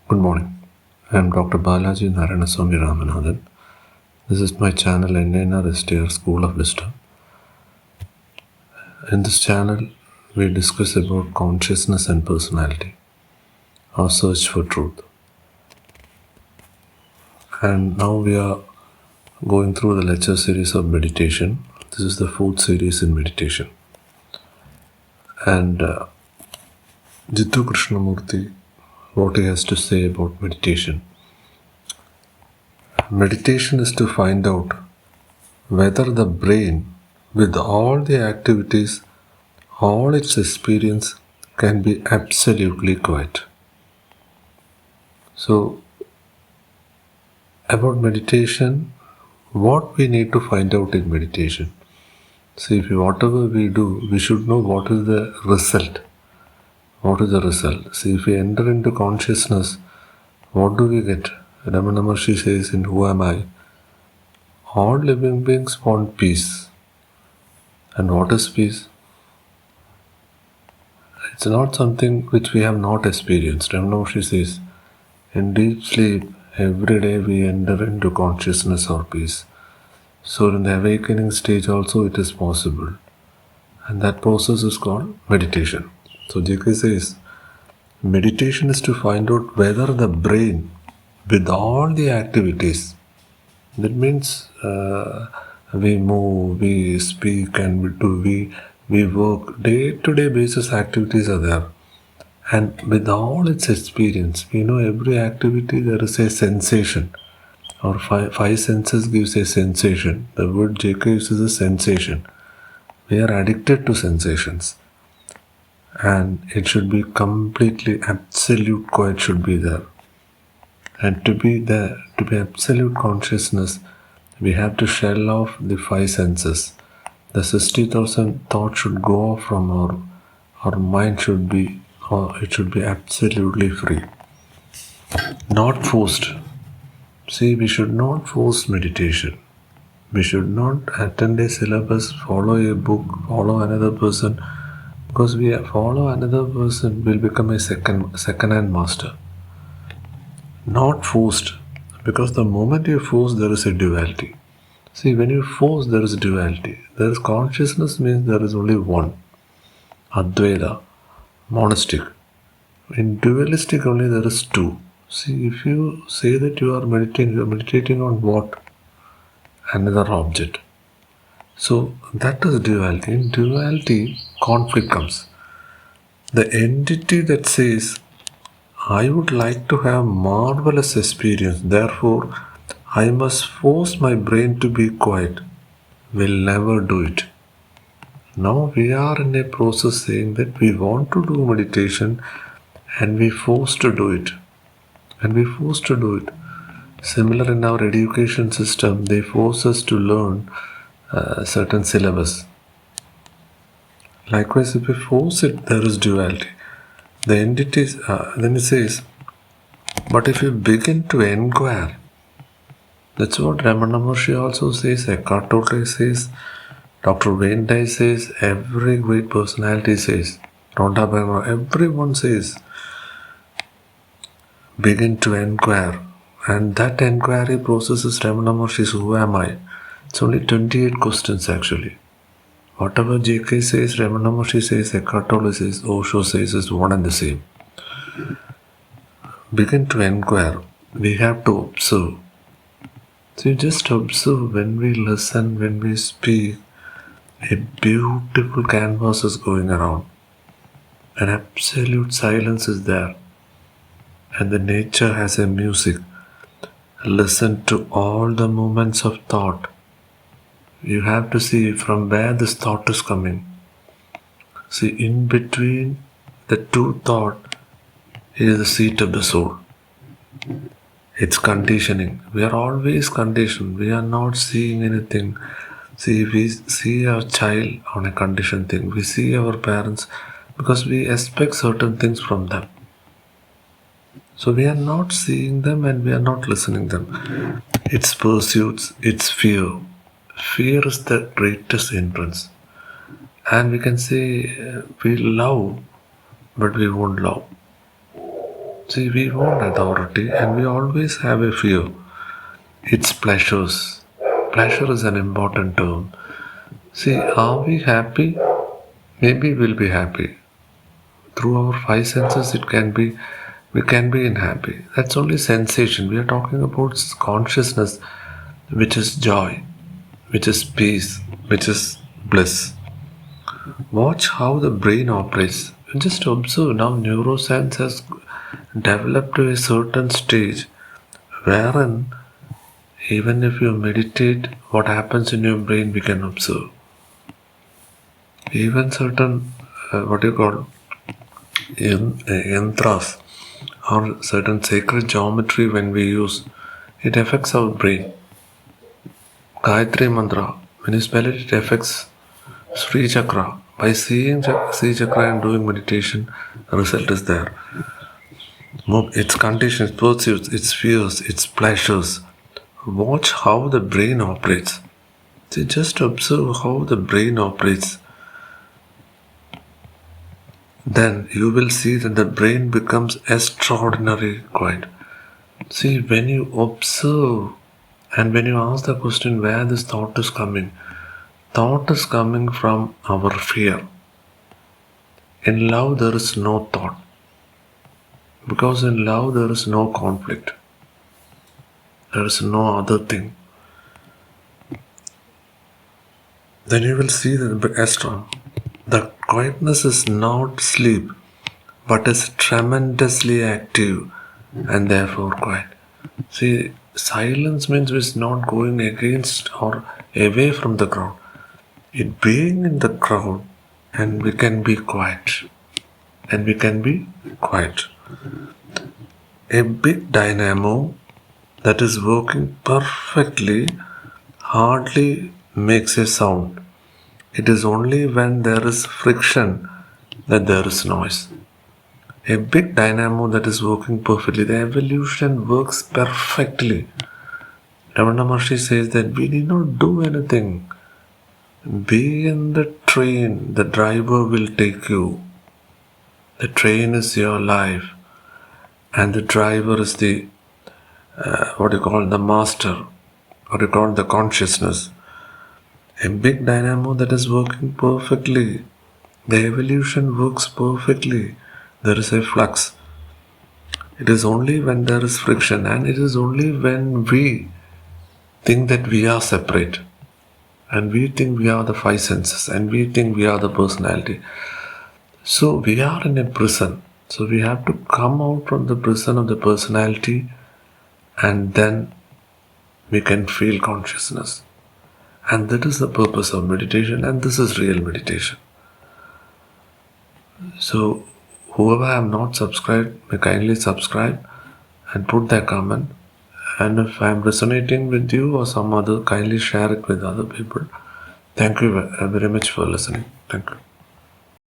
Good morning. I am Dr. Balaji Narayanaswamy Ramanathan. This is my channel NNR School of Wisdom. In this channel, we discuss about consciousness and personality, our search for truth. And now we are going through the lecture series of meditation. This is the fourth series in meditation. And Jiddu Krishnamurti, what he has to say about meditation. Meditation is to find out whether the brain, with all the activities, all its experience, can be absolutely quiet. So, about meditation, what we need to find out in meditation. See, whatever we do, we should know what is the result. What is the result? See, if we enter into consciousness, what do we get? Ramana Maharshi says in Who Am I? All living beings want peace. And what is peace? It's not something which we have not experienced. Ramana Maharshi says, in deep sleep, every day we enter into consciousness or peace. So in the awakening stage also it is possible. And that process is called meditation. So JK says, meditation is to find out whether the brain, with all the activities, that means we move, we speak, and we work, day-to-day basis activities are there. And with all its experience, we know every activity there is a sensation. Our five senses gives a sensation. The word JK uses a sensation. We are addicted to sensations. And it should be completely absolute quiet should be there. And to be absolute consciousness, we have to shell off the five senses. The 60,000 thoughts should go off from our mind it should be absolutely free. Not forced. See, we should not force meditation. We should not attend a syllabus, follow a book, follow another person. Because we follow another person, we'll become a second-hand master. Not forced. Because the moment you force, there is a duality. See, when you force, there is duality. There is consciousness means there is only one. Advaita, monistic. In dualistic only there is two. See, if you say that you are meditating on what? Another object. So that is duality. In duality, conflict comes. The entity that says, I would like to have marvelous experience, therefore I must force my brain to be quiet, will never do it. Now we are in a process saying that we want to do meditation and we forced to do it. Similar in our education system, they force us to learn certain syllabus. Likewise, if we force it, there is duality. The entities, then it says, but if you begin to inquire, that's what Ramana Maharshi also says, Eckhart Tolle says, Dr. Wayne Dye says, every great personality says, everyone says, begin to inquire. And that inquiry process is Ramana Maharshi's Who Am I? It's only 28 questions actually. Whatever JK says, Ramana Maharshi says, Eckhart Tolle says, Osho says is one and the same. Begin to inquire. We have to observe. So you just observe when we listen, when we speak, a beautiful canvas is going around. An absolute silence is there. And the nature has a music. Listen to all the movements of thought. You have to see from where this thought is coming. See, in between the two thoughts is the seat of the soul. It's conditioning. We are always conditioned. We are not seeing anything. See, we see our child on a conditioned thing. We see our parents because we expect certain things from them. So we are not seeing them and we are not listening them. It's pursuits, it's fear. Fear is the greatest hindrance. And we can say we love, but we won't love. See, we want authority and we always have a fear. It's pleasures. Pleasure is an important term. See, are we happy? Maybe we'll be happy. Through our five senses, we can be unhappy. That's only sensation. We are talking about consciousness, which is joy, which is peace, which is bliss. Watch how the brain operates. Just observe now neuroscience has developed to a certain stage wherein even if you meditate, what happens in your brain we can observe. Even certain yantras or certain sacred geometry when we use, it affects our brain. Gayatri mantra, when you spell it, it affects Sri Chakra. By seeing Sri Chakra and doing meditation, the result is there. Its conditions, pursuits, its fears, its pleasures. Watch how the brain operates. See, just observe how the brain operates. Then you will see that the brain becomes extraordinarily quiet. See, when you observe and when you ask the question where this thought is coming from our fear. In love, there is no thought. Because in love, there is no conflict. There is no other thing. Then you will see the quietness is not sleep, but is tremendously active and therefore quiet. See, silence means it's not going against or away from the crowd. It being in the crowd and we can be quiet. And we can be quiet. A big dynamo that is working perfectly hardly makes a sound. It is only when there is friction that there is noise. A big dynamo that is working perfectly, the evolution works perfectly. Ramana maharishi says that we need not do anything. Be in the train, the driver will take you. The train is your life and the driver is the the master, the consciousness. A big dynamo that is working perfectly. The evolution works perfectly. There is a flux. It is only when there is friction and it is only when we think that we are separate and we think we are the five senses and we think we are the personality. So we are in a prison. So we have to come out from the prison of the personality and then we can feel consciousness. And that is the purpose of meditation and this is real meditation. So whoever have not subscribed may kindly subscribe and put their comment. And if I am resonating with you or some other, kindly share it with other people. Thank you very much for listening. Thank you.